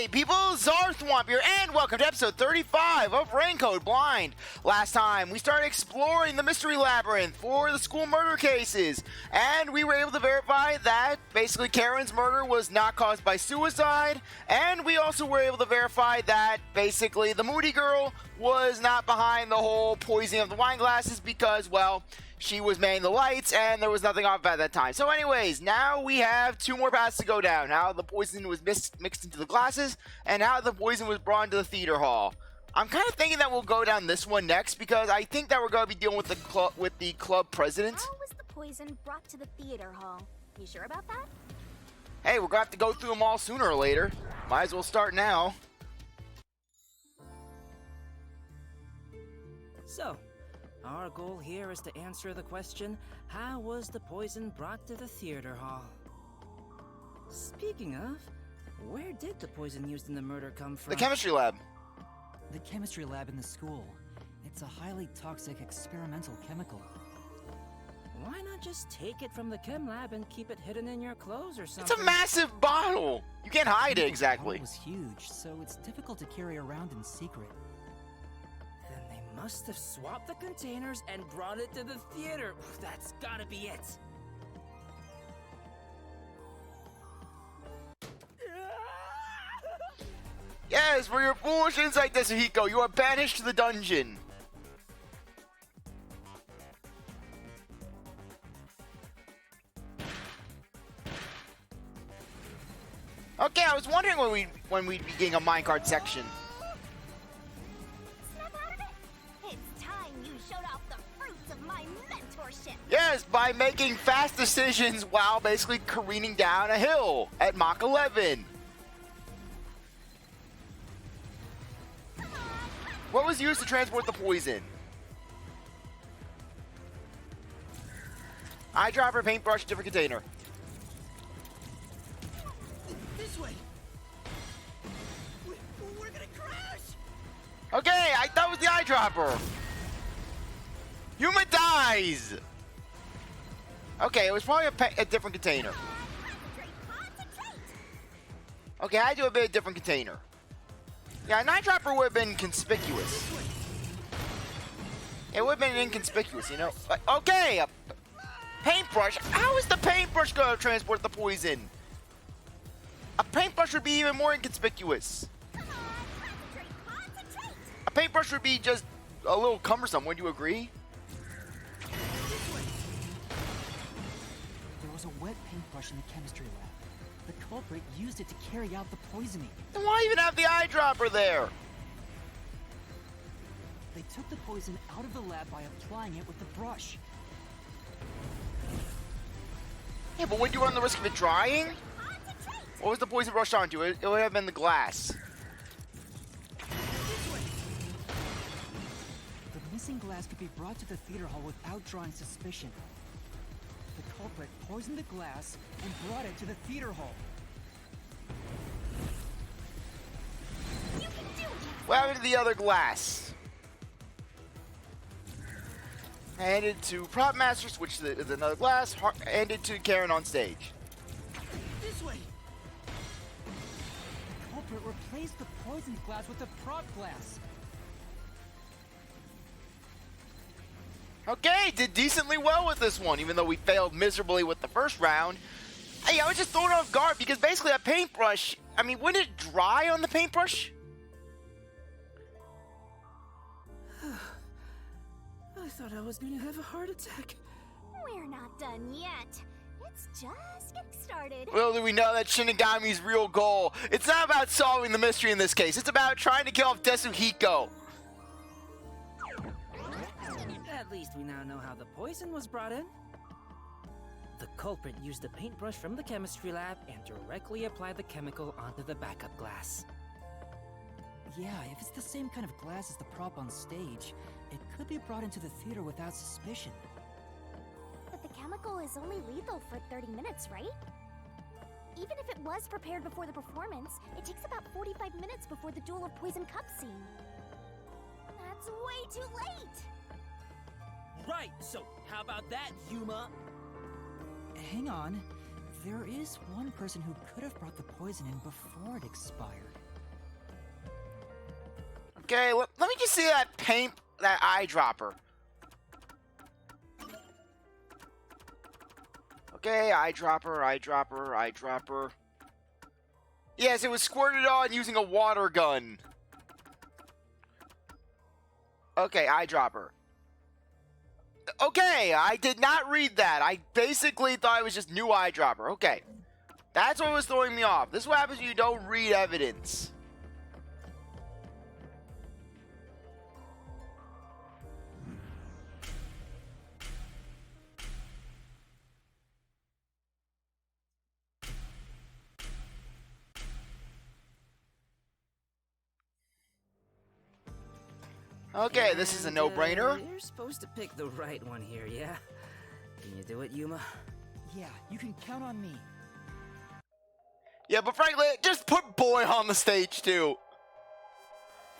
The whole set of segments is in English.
Hey people, CzarThwomp here, and welcome to episode 35 of Raincoat Blind. Last time, we started exploring the mystery labyrinth for the school murder cases, and we were able to verify that basically Karen's murder was not caused by suicide, and we also were able to verify that basically the Moody girl was not behind the whole poisoning of the wine glasses because, well, she was manning the lights, and there was nothing off at that time. So anyways, now we have two more paths to go down. How the poison was mixed into the glasses, and how the poison was brought into the theater hall. I'm kind of thinking that we'll go down this one next, because I think that we're going to be dealing with the club president. How was the poison brought to the theater hall? You sure about that? Hey, we're going to have to go through them all sooner or later. Might as well start now. So, our goal here is to answer the question, how was the poison brought to the theater hall? Speaking of, where did the poison used in the murder come from? The chemistry lab. The chemistry lab in the school. It's a highly toxic experimental chemical. Why not just take it from the chem lab and keep it hidden in your clothes or something? It's a massive bottle. You can't hide it exactly. The bottle was huge, so it's difficult to carry around in secret. Then they must have swapped the containers and brought it to the theater. That's gotta be it. Yes, for your foolish insight, Desuhiko, you are banished to the dungeon. Okay, I was wondering when we'd be getting a minecart section. Snap out of it! It's time you showed off the fruits of my mentorship! Yes, by making fast decisions while basically careening down a hill at Mach 11. What was used to transport the poison? Eyedropper, paintbrush, different container. This way. We're gonna crash. Okay, that was the eyedropper. Yuma dies. Okay, it was probably a different container. Okay, I do a bit of different container. Yeah, an eyedropper would have been conspicuous. It would have been inconspicuous, you know? Okay, a paintbrush. How is the paintbrush going to transport the poison? A paintbrush would be even more inconspicuous. A paintbrush would be just a little cumbersome, wouldn't you agree? There was a wet paintbrush in the chemistry lab. The culprit used it to carry out the poisoning. Then why even have the eyedropper there? They took the poison out of the lab by applying it with the brush. Yeah, but would you run the risk of it drying? What was the poison brushed onto? It would have been the glass. The missing glass could be brought to the theater hall without drawing suspicion. The culprit poisoned the glass and brought it to the theater hall. What happened to the other glass? Handed to Prop Master, switch to another glass, handed to Karen on stage. This way. The culprit replaced the poisoned glass with the prop glass. Okay, did decently well with this one, even though we failed miserably with the first round. Hey, I was just thrown off guard because basically a paintbrush, I mean, wouldn't it dry on the paintbrush? I thought I was gonna have a heart attack. We're not done yet. It's just getting started. Little do we know that Shinigami's real goal. It's not about solving the mystery in this case. It's about trying to kill off Desuhiko. At least we now know how the poison was brought in. The culprit used a paintbrush from the chemistry lab and directly applied the chemical onto the backup glass. Yeah, if it's the same kind of glass as the prop on stage, it could be brought into the theater without suspicion. But the chemical is only lethal for 30 minutes, right? Even if it was prepared before the performance, it takes about 45 minutes before the Duel of Poison Cup scene. That's way too late! Right, so how about that, Yuma? Hang on. There is one person who could have brought the poison in before it expired. Okay, let me just see that that eyedropper. Okay, eyedropper. Yes, it was squirted on using a water gun. Okay, eyedropper. Okay, I did not read that. I basically thought it was just new eyedropper. Okay. That's what was throwing me off. This is what happens when you don't read evidence. Okay, this is a no-brainer. You're supposed to pick the right one here, yeah? Can you do it, Yuma? Yeah, you can count on me. Yeah, but frankly, just put boy on the stage too.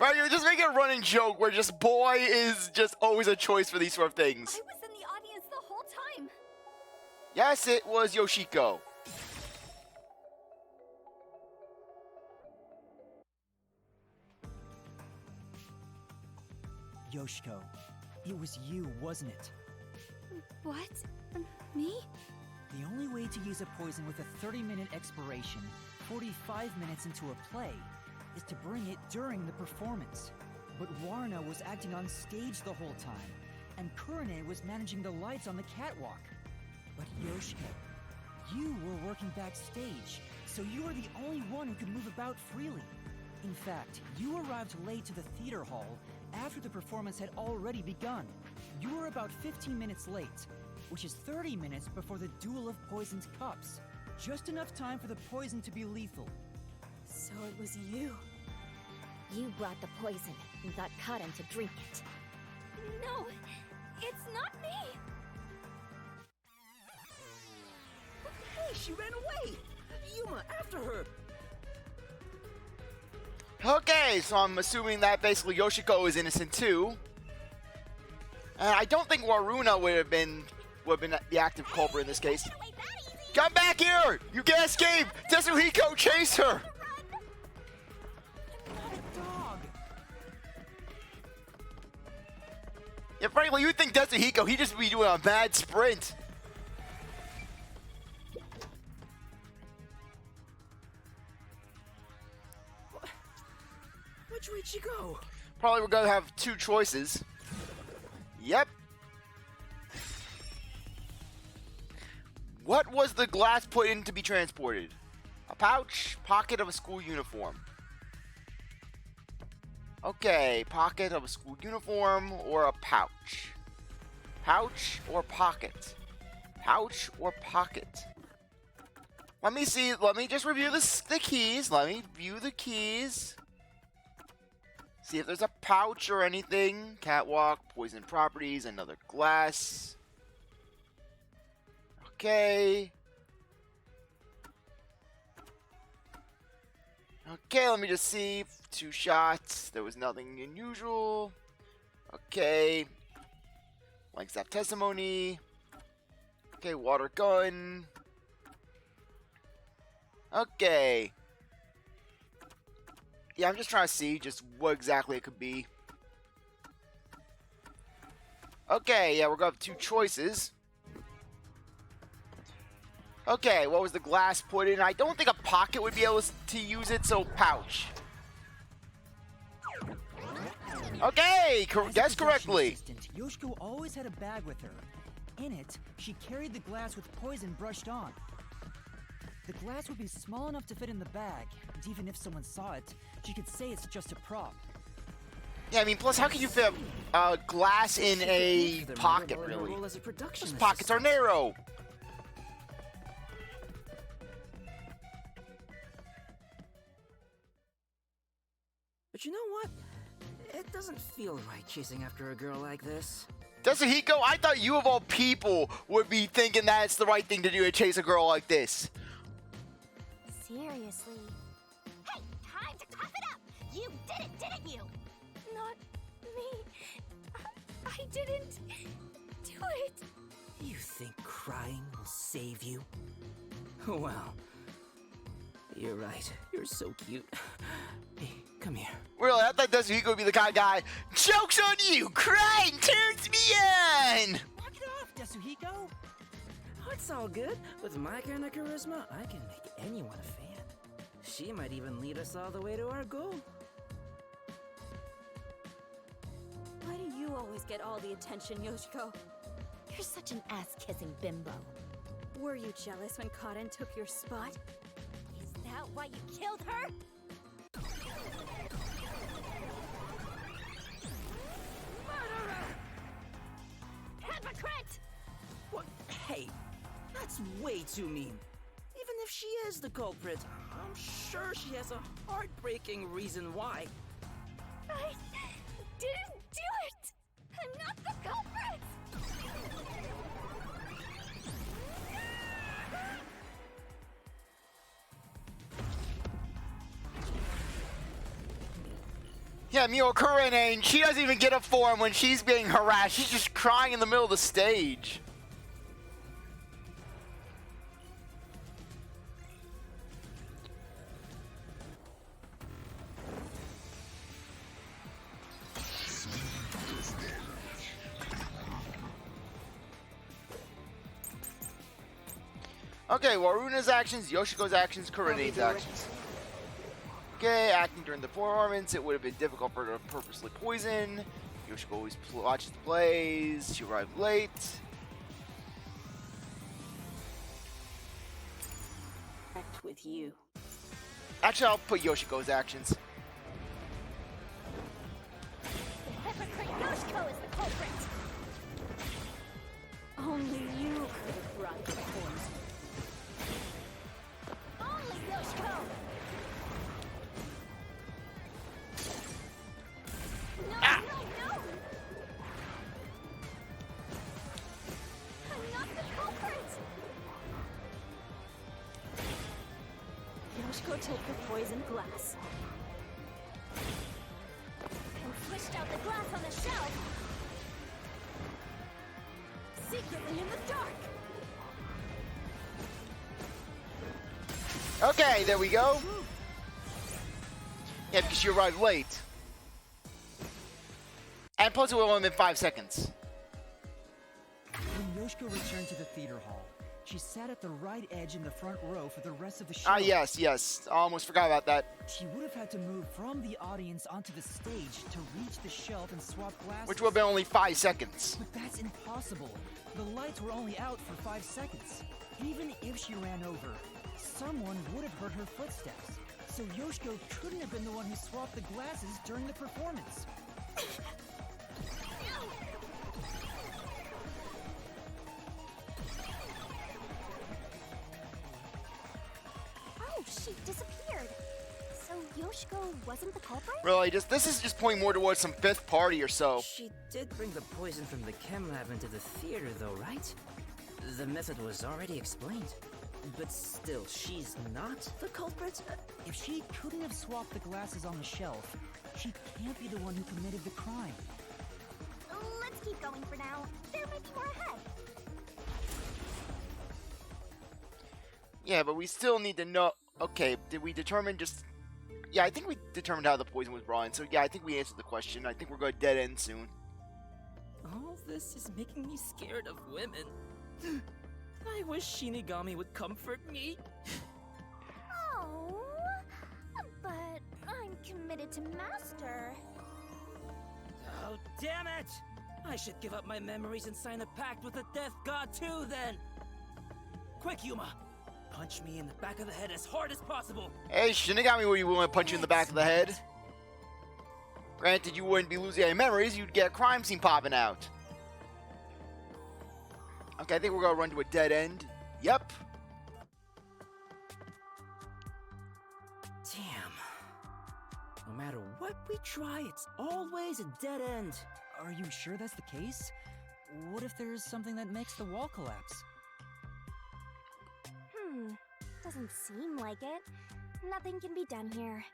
Right, you're just making a running joke where just boy is just always a choice for these sort of things. I was in the audience the whole time. Yes, it was Yoshiko. Yoshiko, it was you, wasn't it? What? Me? The only way to use a poison with a 30-minute expiration, 45 minutes into a play, is to bring it during the performance. But Warna was acting on stage the whole time, and Kurane was managing the lights on the catwalk. But Yoshiko, you were working backstage, so you were the only one who could move about freely. In fact, you arrived late to the theater hall after the performance had already begun. You were about 15 minutes late, which is 30 minutes before the duel of poisoned cups. Just enough time for the poison to be lethal. So it was you. You brought the poison and got Karen to drink it. No, it's not me. Hey, she ran away! Yuma, after her! Okay, so I'm assuming that basically Yoshiko is innocent too. And I don't think Waruna would have been the active culprit in this case. Come back here! You can't escape! Desuhiko, chase her! Yeah, frankly, you think Desuhiko, he'd just be doing a mad sprint. Which way'd she go? Probably we're gonna have two choices. Yep. What was the glass put in to be transported? A pouch, pocket of a school uniform. Okay, pocket of a school uniform or a pouch. Pouch or pocket? Pouch or pocket? Let me see, let me just review the keys. Let me view the keys. See if there's a pouch or anything. Catwalk, poison properties, another glass. Okay. Okay, let me just see. 2 shots. There was nothing unusual. Okay. Like that testimony. Okay, water gun. Okay. Yeah, I'm just trying to see just what exactly it could be. Okay, yeah, we're gonna have 2 choices. Okay, what was the glass put in? I don't think a pocket would be able to use it, so pouch. Okay, guessed correctly. Yoshiko always had a bag with her. In it, she carried the glass with poison brushed on. The glass would be small enough to fit in the bag, and even if someone saw it, she could say it's just a prop. Yeah, I mean, plus, how can you fit glass in a pocket, really? Those pockets are narrow. But you know what? It doesn't feel right chasing after a girl like this. Desuhiko, I thought you of all people would be thinking that it's the right thing to do to chase a girl like this. Seriously. Hey, time to tough it up! You did it, didn't you? Not me. I didn't do it. You think crying will save you? Well, you're right. You're so cute. Come here. Really, I thought Desuhiko would be the kind of guy. Joke's on you! Crying turns me on! Knock it off, Desuhiko! Oh, it's all good. With my kind of charisma, I can make anyone a fan. She might even lead us all the way to our goal. Why do you always get all the attention, Yoshiko? You're such an ass-kissing bimbo. Were you jealous when Karen took your spot? Is that why you killed her? Murderer! Hypocrite! What? Hey, that's way too mean. Even if she is the culprit, I'm sure she has a heartbreaking reason why. I didn't do it! I'm not the culprit! Yeah, Mio Kurene, she doesn't even get a form when she's being harassed. She's just crying in the middle of the stage. Okay, Waruna's actions, Yoshiko's actions, Kurene's actions. Okay, acting during the performance, it would have been difficult for her to purposely poison. Yoshiko always watches the plays. She arrived late. Act with you. Actually, I'll put Yoshiko's actions. The hypocrite Yoshiko is the culprit! Only you could have brought the poison. Only Yoshiko! No, Ah! no, no! I'm not the culprit! Yoshiko took the poisoned glass And switched out the glass on the shelf! Secretly in the dark! Okay, there we go. Yeah, because she arrived late. And plus it would have only been 5 seconds. When Yoshiko returned to the theater hall, she sat at the right edge in the front row for the rest of the show. Ah, yes, yes. I almost forgot about that. She would have had to move from the audience onto the stage to reach the shelf and swap glasses. Which would have been only 5 seconds. But that's impossible. The lights were only out for 5 seconds. Even if she ran over, someone would have heard her footsteps. So Yoshiko couldn't have been the one who swapped the glasses during the performance. Oh, she disappeared! So Yoshiko wasn't the culprit? Really, this is just pointing more towards some fifth party or so. She did bring the poison from the chem lab into the theater, though, right? The method was already explained. But still, she's not the culprit? If she couldn't have swapped the glasses on the shelf, she can't be the one who committed the crime. Let's keep going for now. There might be more ahead. Yeah, but we still need to know. Okay, did we determine just... Yeah, I think we determined how the poison was brought in. So yeah, I think we answered the question. I think we're going to dead end soon. All this is making me scared of women. I wish Shinigami would comfort me. Oh, but I'm committed to Master. Oh, damn it! I should give up my memories and sign a pact with the Death God too, then! Quick, Yuma! Punch me in the back of the head as hard as possible! Hey, Shinigami, were you willing to punch you in the back of the head? Granted, you wouldn't be losing any memories, you'd get a crime scene popping out. Okay, I think we're gonna run to a dead end. Yep. Damn. No matter what we try, it's always a dead end. Are you sure that's the case? What if there's something that makes the wall collapse? Doesn't seem like it. Nothing can be done here.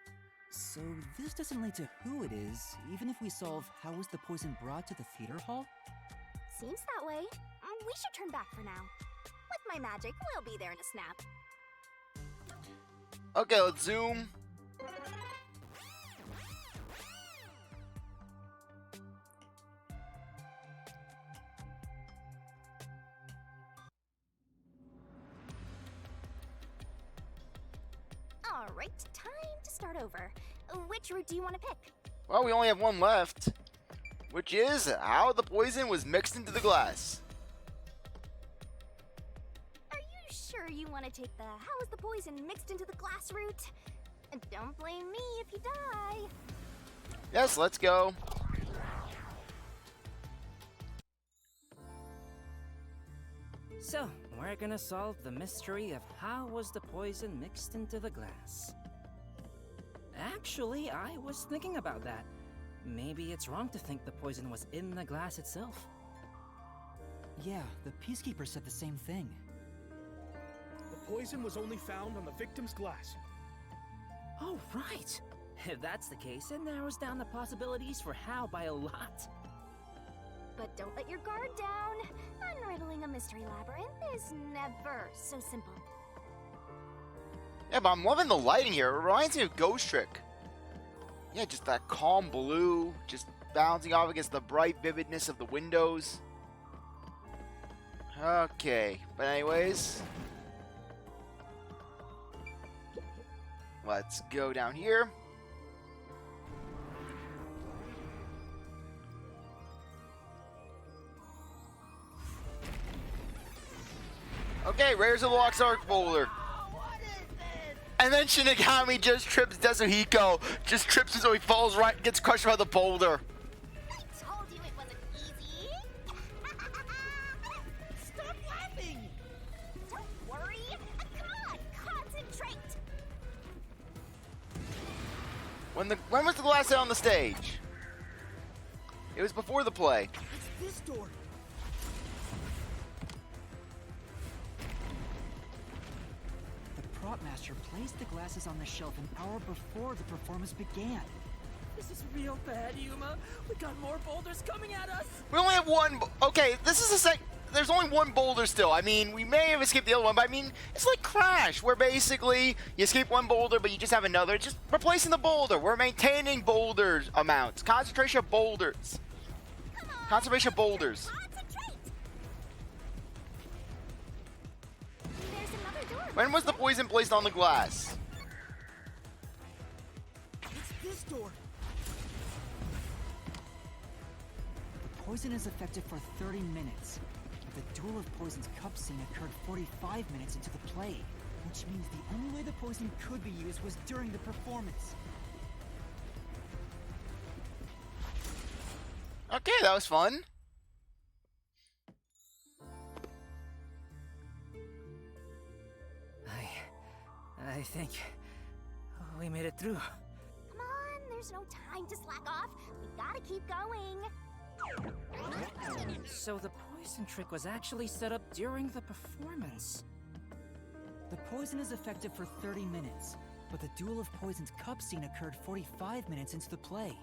So this doesn't lead to who it is, even if we solve how was the poison brought to the theater hall? Seems that way. We should turn back for now. With my magic, we'll be there in a snap. Okay, let's zoom. Alright, time to start over. Which route do you want to pick? Well, we only have one left, which is how the poison was mixed into the glass. Are you sure you want to take the how is the poison mixed into the glass route? And don't blame me if you die. Yes, let's go. So, we're gonna solve the mystery of how was the poison mixed into the glass. Actually, I was thinking about that. Maybe it's wrong to think the poison was in the glass itself. Yeah, the Peacekeeper said the same thing. The poison was only found on the victim's glass. Oh, right! If that's the case, it narrows down the possibilities for how by a lot. But don't let your guard down. Unriddling a mystery labyrinth is never so simple. Yeah, but I'm loving the lighting here. It reminds me of Ghost Trick. Yeah, just that calm blue, just bouncing off against the bright vividness of the windows. Okay, but anyways, let's go down here. Okay, there's a Lost Ark boulder. And then Shinigami just trips Desuhiko. Just trips him so he falls right, gets crushed by the boulder. I told you it wasn't easy. Stop laughing! Don't worry. Come on, concentrate. When was the last day on the stage? It was before the play. It's this door. The prop master placed the glasses on the shelf an hour before the performance began. This is real bad, Yuma. We got more boulders coming at us. We only have one. Okay, this is a there's only one boulder still. I mean, we may have escaped the other one, but I mean, it's like Crash, where basically you escape one boulder, but you just have another. It's just replacing the boulder. We're maintaining boulders amounts. Concentration of boulders. Come on. Conservation of boulders. Concentrate. There's another door. When was the poison placed on the glass? It's this door. The poison is effective for 30 minutes. But the Duel of Poison's cup scene occurred 45 minutes into the play, which means the only way the poison could be used was during the performance. Okay, that was fun. I think we made it through. Come on, there's no time to slack off. We gotta keep going. So the poison trick was actually set up during the performance. The poison is effective for 30 minutes, but the Duel of Poison's cup scene occurred 45 minutes into the play.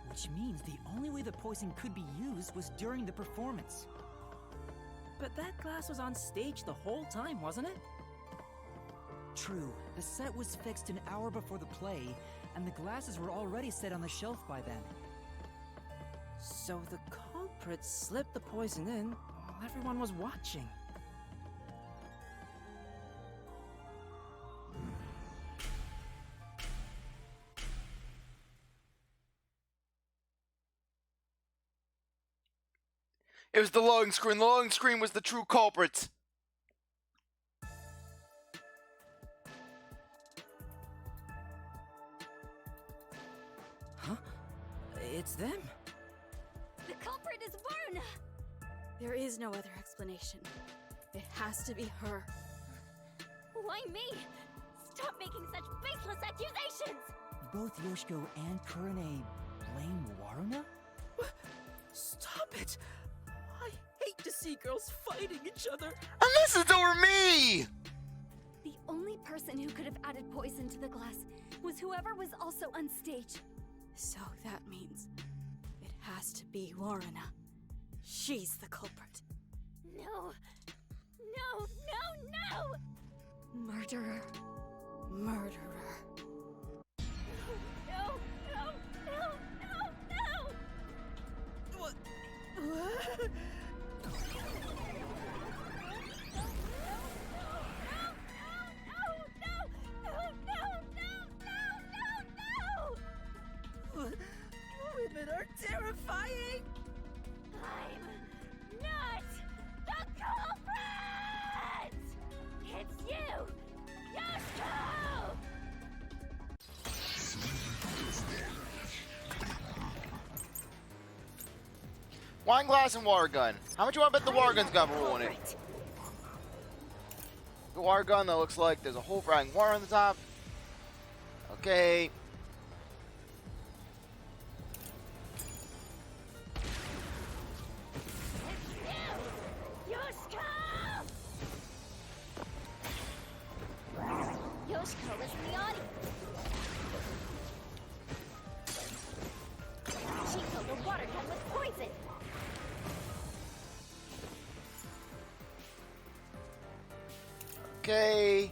Which means the only way the poison could be used was during the performance. But that glass was on stage the whole time, wasn't it? True, the set was fixed an hour before the play, and the glasses were already set on the shelf by then. So the culprit slipped the poison in while everyone was watching. It was the loading screen. The loading screen was the true culprit. Huh? It's them. The culprit is Varna! There is no other explanation. It has to be her. Why me? Stop making such baseless accusations! Both Yoshiko and Kurane blame Waruna? Stop it! I hate to see girls fighting each other. Unless it's over me! The only person who could have added poison to the glass was whoever was also on stage. So that means it has to be Waruna. She's the culprit. No. No, no, no! Murderer. Murderer. No, no, no, no, no! What? You're terrifying! I'm not the culprit! It's you, Yoshiko! Wine glass and water gun. How much you want to bet the water gun's got a rule in it? Culprit. The water gun that looks like there's a hole for adding water on the top. Okay. Yoshiko is in the audience. She filled the water gun with poison. Okay.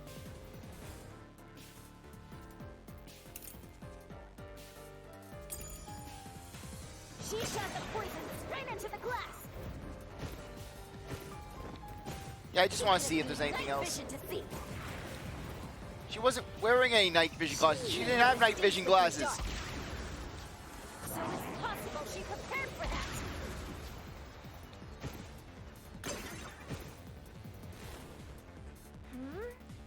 She shot the poison straight into the glass. Yeah, I just want to see if there's anything Night else. vision to see. She wasn't wearing any night vision glasses. She didn't have night vision glasses. So it's possible she prepared for that.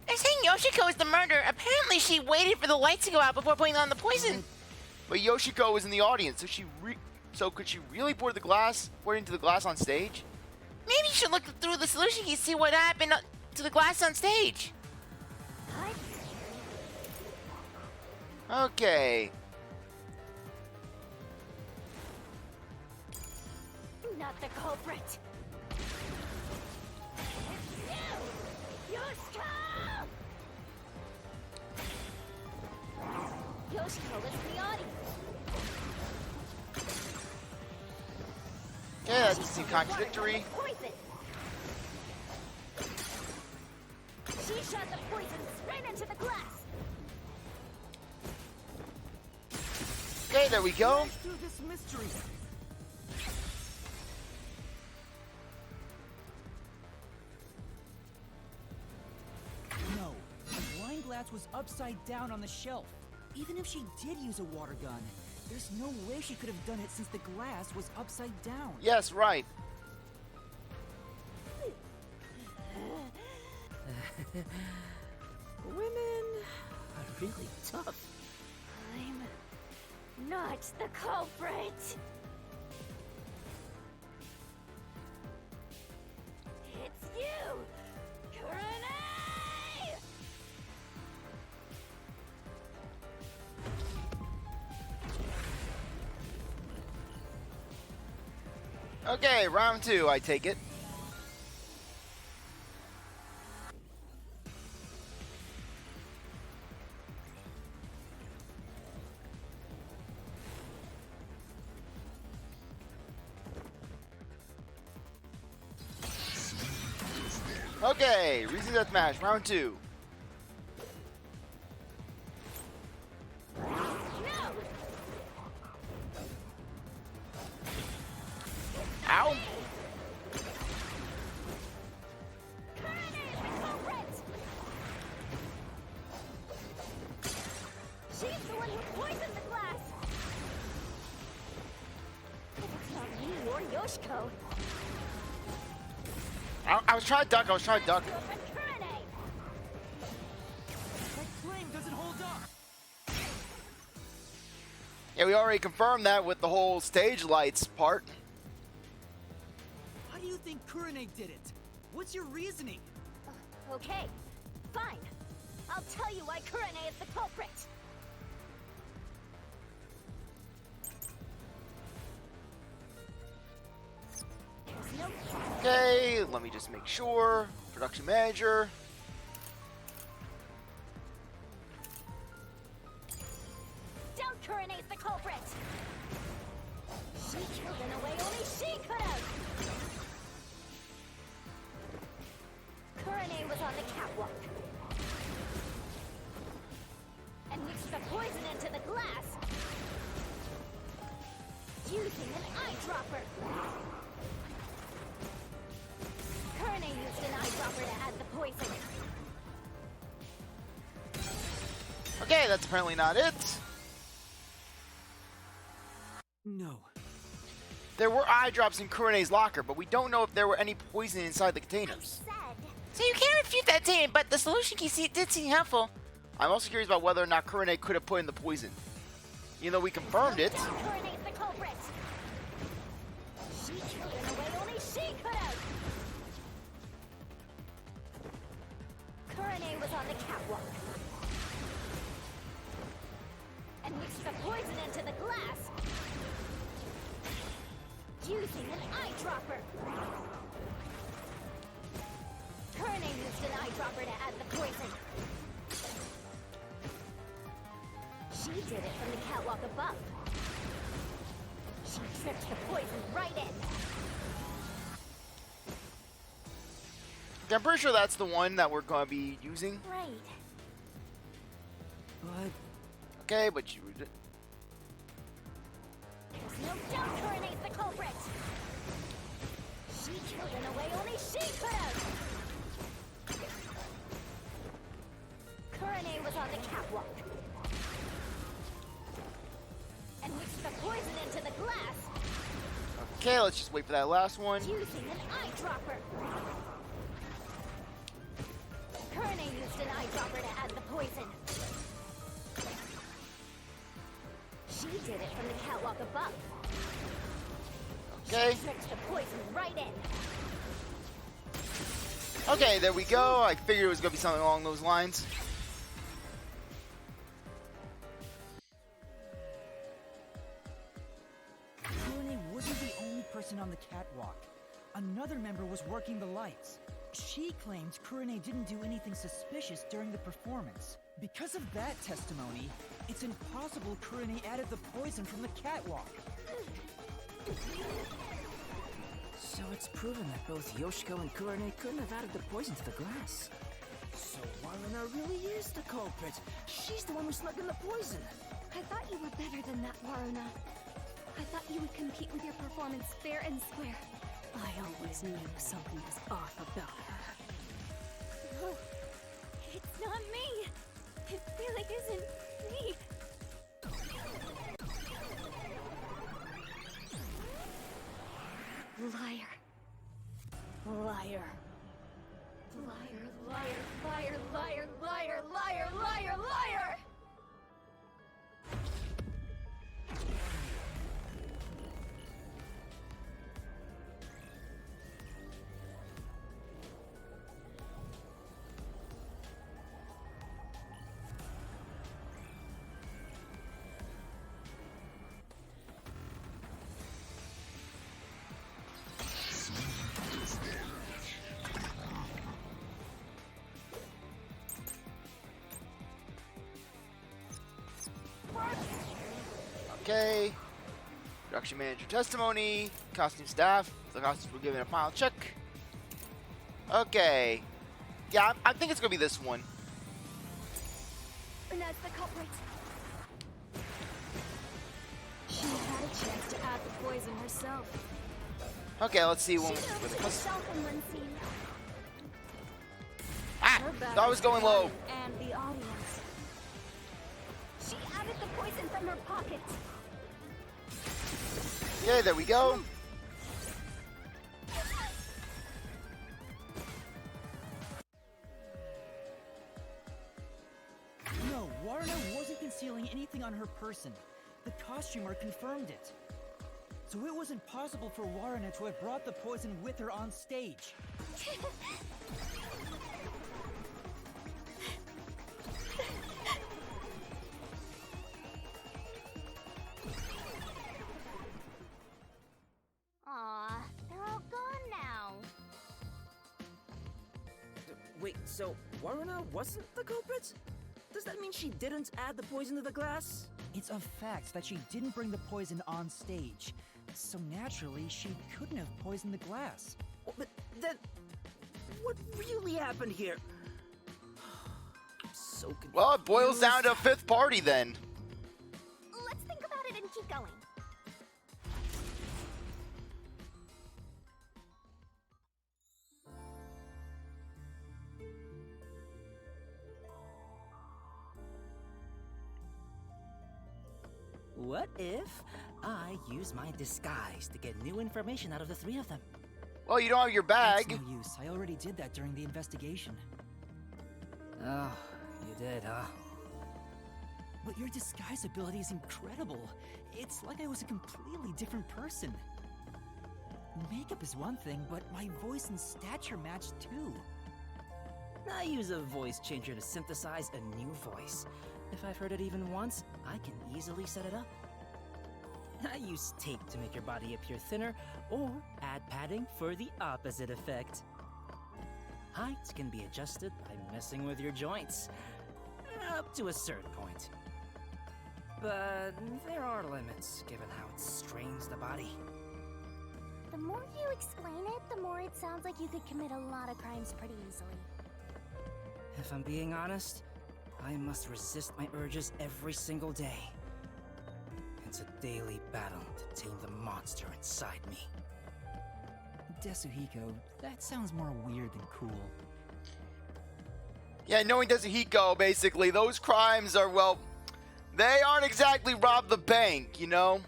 They're saying Yoshiko is the murderer. Apparently, she waited for the lights to go out before putting on the poison. But Yoshiko was in the audience, so could she really pour into the glass on stage? Maybe you should look through the solution key to see what happened to the glass on stage. Okay. Not the culprit. It's you, Yoshiko! Yoshiko is in the audience. Yeah, that seems contradictory. Poison. She shot the poison straight into the glass. Okay, there we go. Through this mystery. No, the wine glass was upside down on the shelf. Even if she did use a water gun, there's no way she could have done it since the glass was upside down. Yes, right. Women are really tough. I'm not the culprit. It's you, Kurane! Okay, round 2, I take it. Okay, Reason Deathmatch, round 2. No! Ow! Kurane is the culprit! She's the one who poisoned the glass! If it's not me or Yoshiko, I was trying to duck, but Kurane! My claim doesn't hold up. Yeah, we already confirmed that with the whole stage lights part. How do you think Kurane did it? What's your reasoning? Okay, fine. I'll tell you why Kurane is the culprit. There's no Okay, let me just make sure. Production manager. doubt Kurane's the culprit. She killed in a way only she could have. Kurane was on the catwalk and mixed the poison into the glass using an eyedropper. Kurane used an eyedropper to add the poison. Okay, that's apparently not it. No. There were eye drops in Kurene's locker, but we don't know if there were any poison inside the containers. Said. So you can't refute that statement, but the solution key did seem helpful. I'm also curious about whether or not Kurene could have put in the poison. You know, we confirmed it. Coronate's the culprit. She killed in a way only she could have. Kurone was on the catwalk and mixed the poison into the glass using an eyedropper. Kurone used an eyedropper to add the poison. She did it from the catwalk above. She tripped the poison right in. Okay, I'm pretty sure that's the one that we're going to be using. Right. But Okay, but you... There's no doubt Coronate's the culprit. She killed in a way only she could have. Kurone was on the catwalk and mixed the poison into the glass Okay, let's just wait for that last one. using an eyedropper. Kurone used an eyedropper to add the poison. She did it from the catwalk above. Okay. She tricked the poison right in. Okay, there we go. I figured it was going to be something along those lines. Kurene wasn't the only person on the catwalk. Another member was working the lights. She claimed Kurene didn't do anything suspicious during the performance. Because of that testimony, it's impossible Kurene added the poison from the catwalk. So it's proven that both Yoshiko and Kurene couldn't have added the poison to the glass. So Waruna really is the culprit. She's the one who snuck in the poison. I thought you were better than that, Waruna. I thought you would compete with your performance fair and square. I always knew something was off about her. No, it's not me. It really isn't me. Liar. Liar. Liar, liar, liar, liar, liar, liar, liar, liar! Okay. Production manager testimony. Costume staff. The costumes were given a final check. Okay. Yeah, I think it's going to be this one. And that's the culprit. She had a chance to add the poison herself. Okay, let's see. She One, did it herself in one scene. ah! Her bad That was going low. And the audience. She added the poison from her pocket. Okay, there we go. No, Waruna wasn't concealing anything on her person. The costumer confirmed it. So it was impossible for Waruna to have brought the poison with her on stage. Aw, they're all gone now. Wait, so Waruna wasn't the culprit? Does that mean she didn't add the poison to the glass? It's a fact that she didn't bring the poison on stage. So naturally, she couldn't have poisoned the glass. Oh, but then, what really happened here? I'm so confused. Well, it boils down to a fifth party then. Let's think about it and keep going. What if I use my disguise to get new information out of the three of them. Well, you don't have your That's bag. no use. I already did that during the investigation. Oh, you did, huh? But your disguise ability is incredible. It's like I was a completely different person. Makeup is one thing, but my voice and stature match too. I use a voice changer to synthesize a new voice. If I've heard it even once, I can easily set it up. I use tape to make your body appear thinner, or add padding for the opposite effect. Height can be adjusted by messing with your joints, up to a certain point. But there are limits, given how it strains the body. The more you explain it, the more it sounds like you could commit a lot of crimes pretty easily. If I'm being honest, I must resist my urges every single day. It's a daily battle to tame the monster inside me. Desuhiko, that sounds more weird than cool. Yeah, knowing Desuhiko, basically, those crimes are, well, they aren't exactly rob the bank, you know?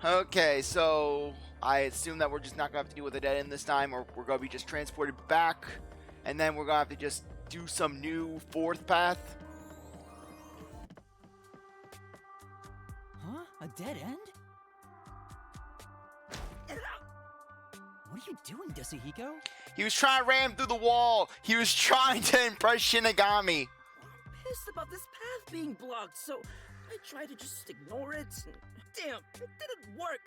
Okay, so I assume that we're just not going to have to deal with a dead end this time, or we're going to be just transported back, and then we're going to have to just do some new fourth path. Huh? A dead end? What are you doing, Desuhiko? He was trying to ram through the wall. He was trying to impress Shinigami. I'm pissed about this path being blocked, so I tried to just ignore it. Damn, it didn't work.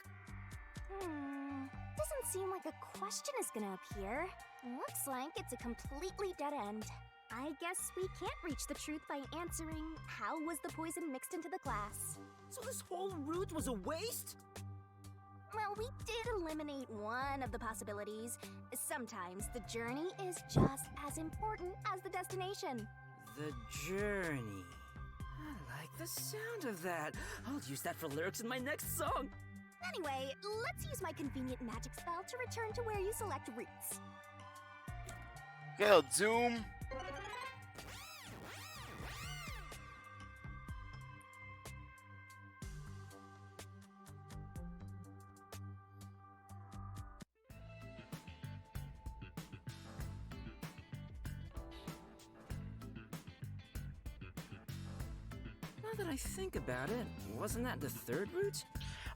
Doesn't seem like a question is gonna appear. Looks like it's a completely dead end. I guess we can't reach the truth by answering how was the poison mixed into the glass. So this whole route was a waste? Well, we did eliminate one of the possibilities. Sometimes the journey is just as important as the destination. The journey. I like the sound of that. I'll use that for lyrics in my next song. Anyway, let's use my convenient magic spell to return to where you select routes. Okay, I'll zoom. Now that I think about it, wasn't that the third route?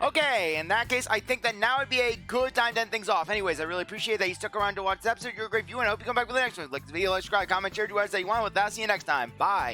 Okay, in that case, I think that now would be a good time to end things off. Anyways, I really appreciate that you stuck around to watch this episode. You're a great viewer, and I hope you come back for the next one. Like the video, like, subscribe, comment, share, do whatever you want. With that, see you next time. Bye.